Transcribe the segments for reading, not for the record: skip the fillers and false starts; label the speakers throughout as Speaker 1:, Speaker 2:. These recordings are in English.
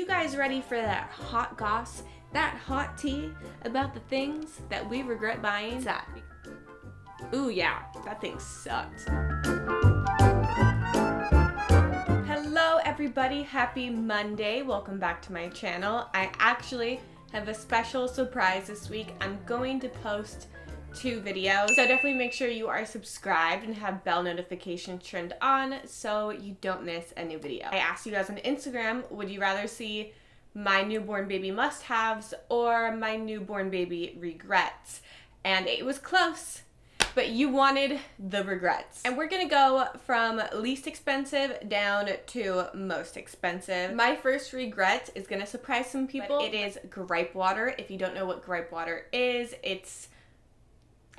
Speaker 1: guys ready for that hot goss, that hot tea about the things that we regret buying? Ooh yeah, that thing sucked. Hello everybody, happy Monday. Welcome back to my channel. I actually have a special surprise this week. I'm going to post 2 videos, so definitely make sure you are subscribed and have bell notifications turned on so you don't miss a new video. I asked you guys on Instagram, would you rather see my newborn baby must-haves or my newborn baby regrets? And it was close, but you wanted the regrets. And we're gonna go from least expensive down to most expensive. My first regret is gonna surprise some people. It is gripe water. If you don't know what gripe water is,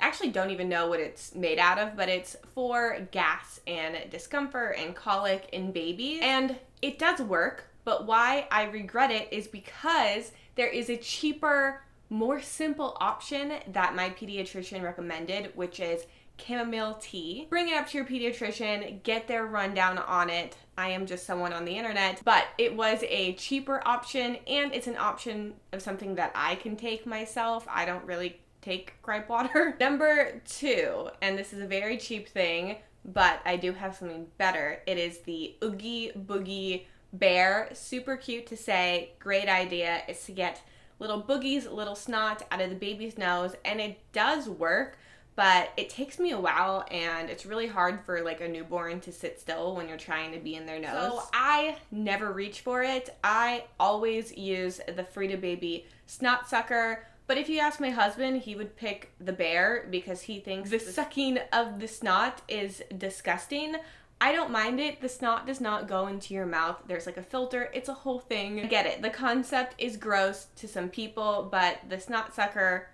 Speaker 1: actually don't even know what it's made out of, but it's for gas and discomfort and colic in babies. And it does work, but why I regret it is because there is a cheaper, more simple option that my pediatrician recommended, which is chamomile tea. Bring it up to your pediatrician, get their rundown on it. I am just someone on the internet, but it was a cheaper option and it's an option of something that I can take myself. I don't really take gripe water. Number 2, and this is a very cheap thing, but I do have something better. It is the Oogie Boogie Bear. Super cute to say, great idea. Is to get little boogies, little snot out of the baby's nose, and it does work, but it takes me a while and it's really hard for like a newborn to sit still when you're trying to be in their nose. So I never reach for it. I always use the Frida Baby snot sucker. But if you ask my husband, he would pick the bear because he thinks the sucking of the snot is disgusting. I don't mind it. The snot does not go into your mouth. There's like a filter. It's a whole thing. I get it. The concept is gross to some people, but the snot sucker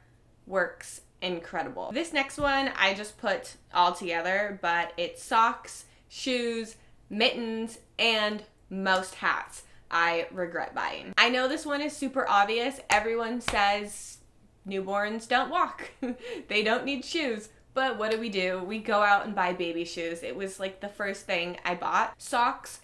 Speaker 1: works incredible. This next one I just put all together, but it's socks, shoes, mittens, and most hats I regret buying. I know this one is super obvious. Everyone says newborns don't walk. They don't need shoes. But what do? We go out and buy baby shoes. It was like the first thing I bought. Socks,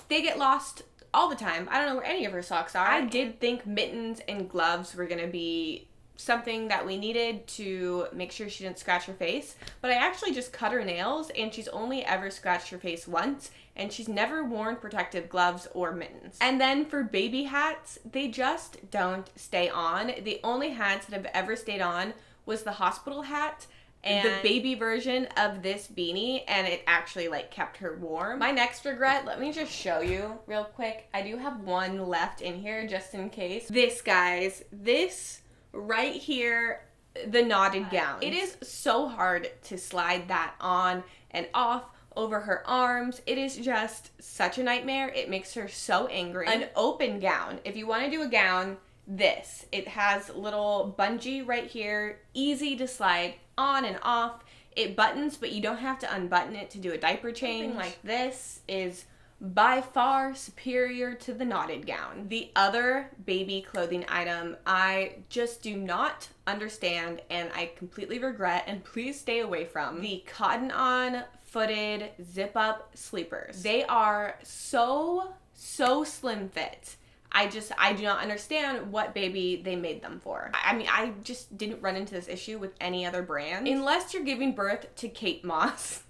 Speaker 1: they get lost all the time. I don't know where any of her socks are. I did think mittens and gloves were gonna be something that we needed to make sure she didn't scratch her face, but I actually just cut her nails and she's only ever scratched her face once, and she's never worn protective gloves or mittens. And then for baby hats, they just don't stay on. The only hats that have ever stayed on was the hospital hat and the baby version of this beanie, and it actually like kept her warm. My next regret, let me just show you real quick. I do have one left in here just in case. This, guys, this right here, the knotted gown. It is so hard to slide that on and off over her arms. It is just such a nightmare. It makes her so angry. An open gown, if you want to do a gown, this. It has little bungee right here, easy to slide on and off. It buttons, but you don't have to unbutton it to do a diaper change. Something like this is by far superior to the knotted gown. The other baby clothing item I just do not understand and I completely regret, and please stay away from, the cotton on footed zip up sleepers. They are so slim fit. I do not understand what baby they made them for. I mean, I just didn't run into this issue with any other brand. Unless you're giving birth to Kate Moss,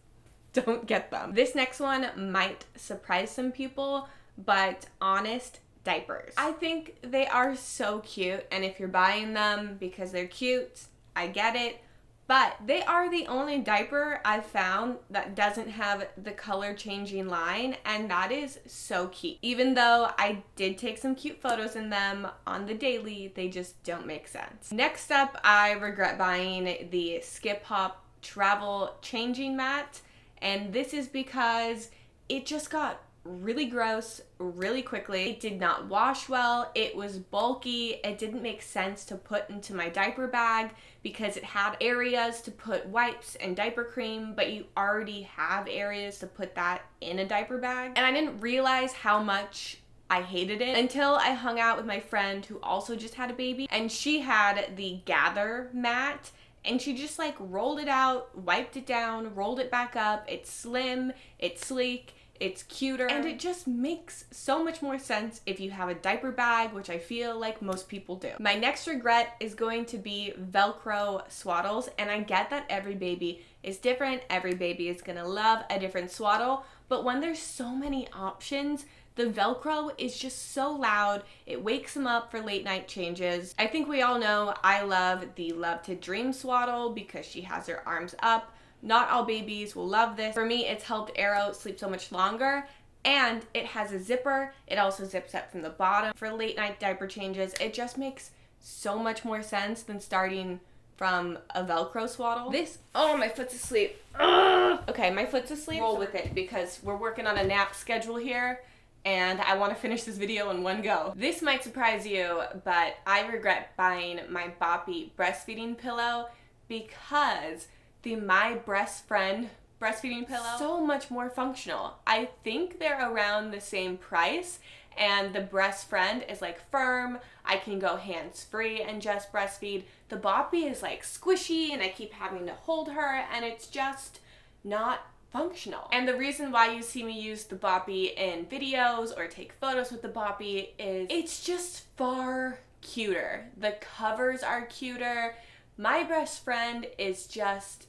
Speaker 1: don't get them. This next one might surprise some people, but honest diapers. I think they are so cute, and if you're buying them because they're cute, I get it, but they are the only diaper I've found that doesn't have the color changing line, and that is so cute. Even though I did take some cute photos in them on the daily, they just don't make sense. Next up, I regret buying the Skip Hop travel changing mat. And this is because it just got really gross really quickly. It did not wash well. It was bulky. It didn't make sense to put into my diaper bag because it had areas to put wipes and diaper cream, but you already have areas to put that in a diaper bag. And I didn't realize how much I hated it until I hung out with my friend who also just had a baby, and she had the Gather mat. And she just like rolled it out, wiped it down, rolled it back up. It's slim, it's sleek, it's cuter, and it just makes so much more sense if you have a diaper bag, which I feel like most people do. My next regret is going to be Velcro swaddles, and I get that every baby is different. Every baby is gonna love a different swaddle, but when there's so many options, the Velcro is just so loud. It wakes them up for late night changes. I think we all know I love the Love to Dream swaddle because she has her arms up. Not all babies will love this. For me, it's helped Arrow sleep so much longer, and it has a zipper. It also zips up from the bottom for late night diaper changes. It just makes so much more sense than starting from a Velcro swaddle. Oh, my foot's asleep. Ugh. Okay, my foot's asleep. Roll with it because we're working on a nap schedule here, and I want to finish this video in one go. This might surprise you, but I regret buying my Boppy breastfeeding pillow because the My Breast Friend breastfeeding pillow, so much more functional. I think they're around the same price, and the Breast Friend is like firm. I can go hands-free and just breastfeed. The Boppy is like squishy, and I keep having to hold her, and it's just not functional. And the reason why you see me use the Boppy in videos or take photos with the Boppy is it's just far cuter. The covers are cuter. My Breast Friend is just,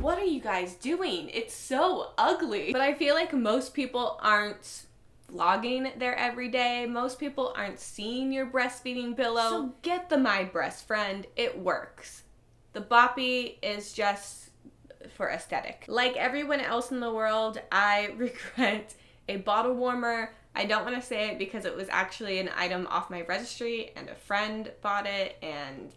Speaker 1: what are you guys doing? It's so ugly. But I feel like most people aren't vlogging their everyday. Most people aren't seeing your breastfeeding pillow. So get the My Breast Friend. It works. The Boppy is just for aesthetic. Like everyone else in the world, I regret a bottle warmer. I don't want to say it because it was actually an item off my registry and a friend bought it, and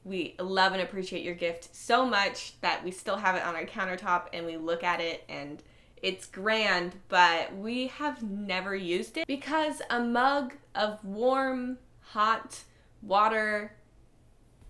Speaker 1: we love and appreciate your gift so much that we still have it on our countertop and we look at it and it's grand, but we have never used it because a mug of warm, hot water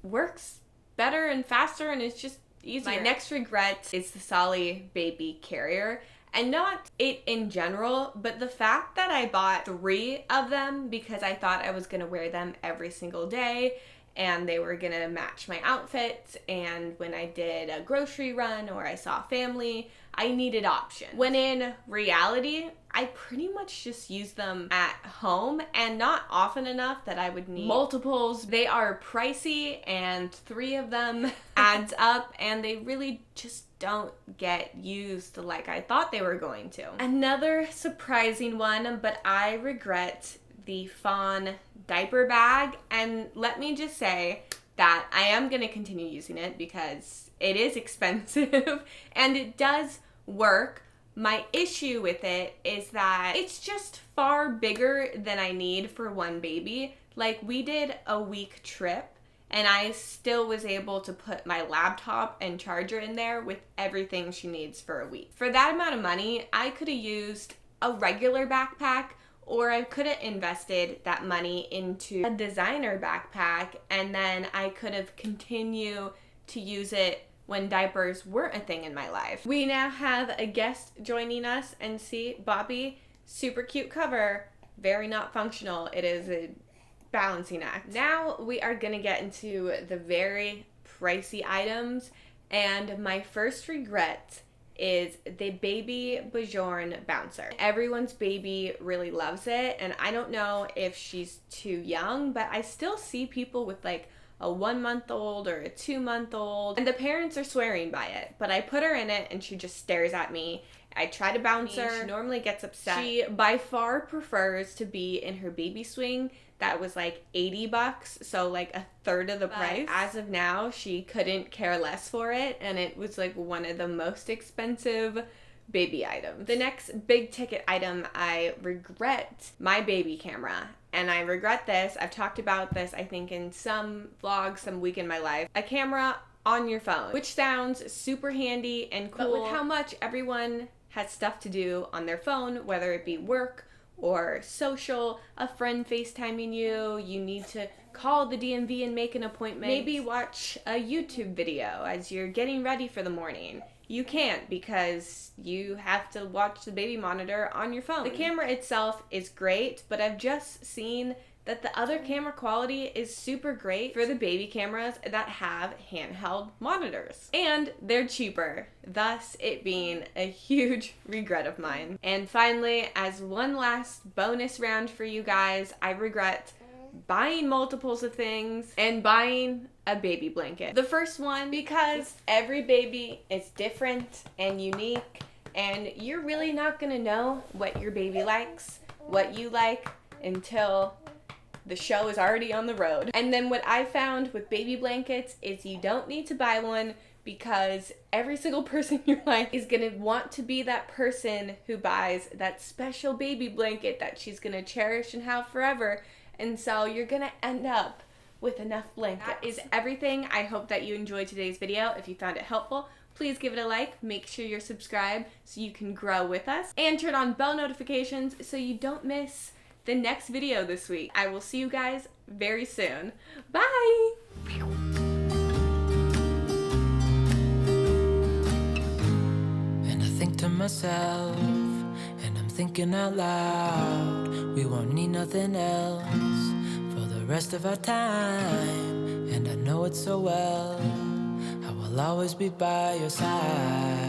Speaker 1: works better and faster and it's just easier. My next regret is the Solly baby carrier. And not it in general, but the fact that I bought 3 of them because I thought I was going to wear them every single day and they were gonna match my outfits, and when I did a grocery run or I saw family, I needed options. When in reality, I pretty much just use them at home and not often enough that I would need multiples. They are pricey and 3 of them adds up and they really just don't get used like I thought they were going to. Another surprising one, but I regret the Fawn diaper bag, and let me just say that I am going to continue using it because it is expensive and it does work. My issue with it is that it's just far bigger than I need for one baby. Like, we did a week trip and I still was able to put my laptop and charger in there with everything she needs for a week. For that amount of money, I could have used a regular backpack, or I could have invested that money into a designer backpack, and then I could have continued to use it when diapers weren't a thing in my life. We now have a guest joining us, and see, Boppy, super cute cover, very not functional. It is a balancing act. Now we are gonna get into the very pricey items, and my first regret is the baby Bjorn bouncer. Everyone's baby really loves it, and I don't know if she's too young, but I still see people with like a 1-month-old or a 2-month-old, and the parents are swearing by it, but I put her in it and she just stares at me. I try to bounce her. She normally gets upset. She by far prefers to be in her baby swing that was like $80, so like a third of the price. As of now, she couldn't care less for it, and it was like one of the most expensive baby items. The next big ticket item, I regret my baby camera. And I regret this. I've talked about this, I think, in some vlogs, some week in my life. A camera on your phone, which sounds super handy and cool, but with how much everyone has stuff to do on their phone, whether it be work or social, a friend FaceTiming you, you need to call the DMV and make an appointment, maybe watch a YouTube video as you're getting ready for the morning. You can't because you have to watch the baby monitor on your phone. The camera itself is great, but I've just seen that the other camera quality is super great for the baby cameras that have handheld monitors. And they're cheaper, thus it being a huge regret of mine. And finally, as one last bonus round for you guys, I regret buying multiples of things and buying a baby blanket. The first one, because every baby is different and unique, and you're really not gonna know what your baby likes, what you like, until the show is already on the road. And then what I found with baby blankets is you don't need to buy one, because every single person in your life is gonna want to be that person who buys that special baby blanket that she's gonna cherish and have forever. And so you're gonna end up with enough blanket. That is everything. I hope that you enjoyed today's video. If you found it helpful, please give it a like. Make sure you're subscribed so you can grow with us. And turn on bell notifications so you don't miss the next video this week. I will see you guys very soon. Bye!
Speaker 2: And I think to myself, and I'm thinking out loud, we won't need nothing else for the rest of our time. And I know it so well, I will always be by your side.